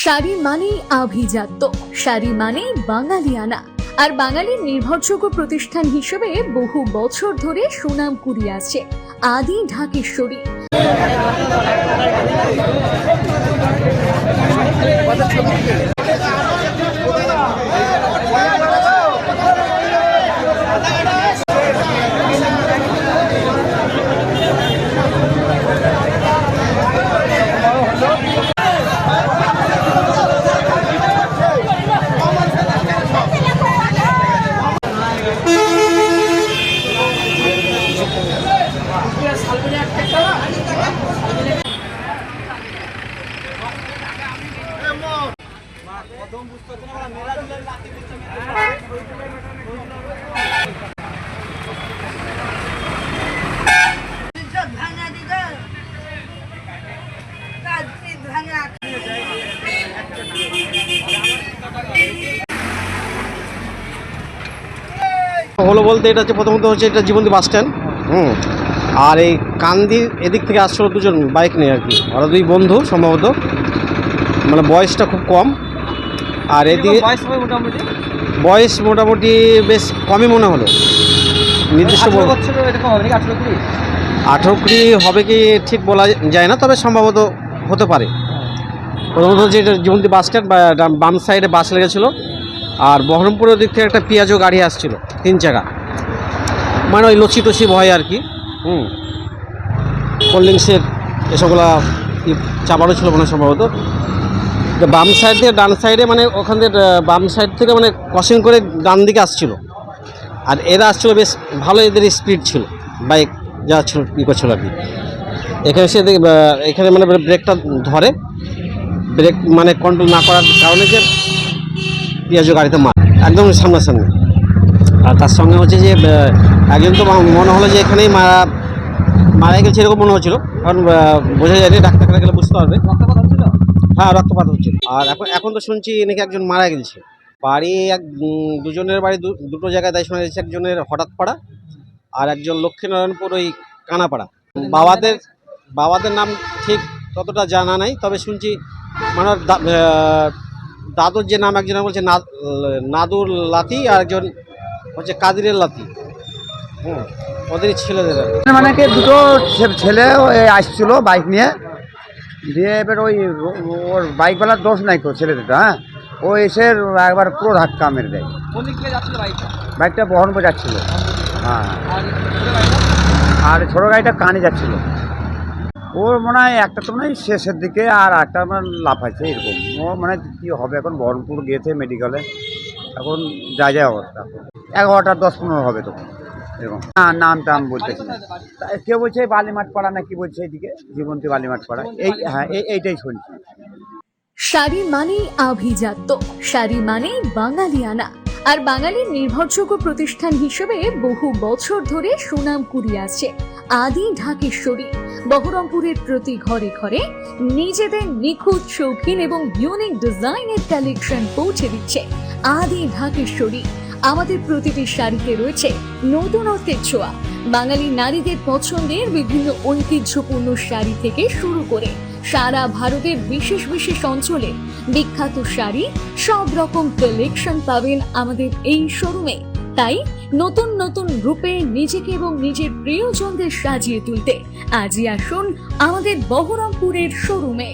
শাড়ি মানেই আভিজাত্য, শাড়ি মানেই বাঙালিয়ানা। আর বাঙালির নির্ভরযোগ্য প্রতিষ্ঠান হিসেবে বহু বছর ধরে সুনাম কুড়িয়ে আসছে আদি ঢাকেশ্বরী। হলো বলতে এটা হচ্ছে প্রথমত হচ্ছে এটা জীবন্তী বাস স্ট্যান্ড। আর এই কান্দির এদিক থেকে আসছিল দুজন বাইক নিয়ে আর কি, ওরা দুই বন্ধু সম্ভবত, মানে বয়সটা খুব কম। আর এদিকে বয়স মোটামুটি বেশ কমই মনে হলো, নির্দিষ্ট 18-20 হবে কি ঠিক বলা যায় না, তবে সম্ভবত হতে পারে। প্রথমত হচ্ছে এটা জীবন্তী বাস স্ট্যান্ড, বাম সাইডে বাস লেগেছিলো। আর বহরমপুরের দিক থেকে একটা পিয়াজো গাড়ি আসছিল 3 চাকা, মানে ওই লচি টচি ভয় আর কি। কোল্ড ড্রিঙ্কসের এসবগুলা চাপানো ছিল মনে সম্ভবত। বাম সাইড থেকে ডান সাইডে, মানে ওখান থেকে বাম সাইড থেকে মানে ক্রসিং করে ডান দিকে আসছিল। আর এরা আসছিল বেশ ভালো, এদের স্পিড ছিল, বাইক যা ছিল ই করছিল আর কি। এখানে সে এখানে মানে ব্রেকটা ধরে, ব্রেক মানে কন্ট্রোল না করার কারণে যে পিয়াজো গাড়িতে একদম সামনাসামনি। আর তার সঙ্গে হচ্ছে যে একজন তো মনে হলো যে এখানেই মারা গেছে এরকম মনে হচ্ছিলো, কারণ বোঝা যায়নি, ডাক্তারখানা গেলে বুঝতে পারবে। হ্যাঁ, রক্তপাত হচ্ছিল। আর এখন তো শুনছি নাকি একজন মারা গেছে। বাড়ি দুজনের বাড়ি দুটো জায়গায় তাই শোনা যাচ্ছে, একজনের হঠাৎ পাড়া আর একজন লক্ষ্মীনারায়ণপুর ওই কানাপাড়া। বাবাদের নাম ঠিক ততটা জানা নাই, তবে শুনছি মানে দাদুর যে নাম, একজনের বলছে নাদুর লাতি আর একজন হচ্ছে কাদিরের লাতি। ওদেরই ছেলেদের মানে কি দুটো ছেলে আসছিল বাইক নিয়ে, দিয়ে এবার ওর বাইকওয়ালার দোষ নাই তো ছেলেটা। হ্যাঁ, ও এসে একবার পুরো ধাক্কা মেরে দেয়। বাইকটা বহরমপুর যাচ্ছিল। হ্যাঁ, আর ছোটো গাড়িটা কানে যাচ্ছিল। ওর মনে হয় একটা তো মনে হয় শেষের দিকে, আর একটা মানে লাফাইছে এরকম। ও মানে কী হবে, এখন বহরমপুর গিয়েছে মেডিকেলে, এখন যায় অবস্থা। 11:10-15 হবে তখন এরকম। নাম টাম বলতেছি না, কেউ বলছে বালিমাঠ পাড়া না কি বলছে, এদিকে জীবন্তী বালিমাঠ পাড়া। হ্যাঁ, এইটাই শুনছি। শাড়ি মানেই আভিজাত্য, শাড়ি মানেই বাঙালিয়ানা। আর বাঙালির নির্ভরযোগ্য প্রতিষ্ঠান হিসেবে বহু বছর ধরে সুনাম কুড়িয়ে আসছে আদি ঢাকেশ্বরী। বহরমপুরের প্রতি ঘরে ঘরে নিজেদের নিখুঁত, শৌখিন এবং ইউনিক ডিজাইনের কালেকশন পৌঁছে দিচ্ছে আদি ঢাকেশ্বরী। আমাদের প্রতিটি শাড়িতে রয়েছে নতুনত্বের ছোঁয়া। বাঙালি নারীদের পছন্দের বিভিন্ন ঐতিহ্যপূর্ণ শাড়ি থেকে শুরু করে সারা ভারতের বিশেষ বিশেষ অঞ্চলে বিখ্যাত শাড়ি, সব রকম কালেকশন পাবেন আমাদের এই শোরুমে। তাই নতুন নতুন রূপে নিজেকে এবং নিজের প্রিয়জনদের সাজিয়ে তুলতে আজই আসুন আমাদের বহরমপুরের শোরুমে।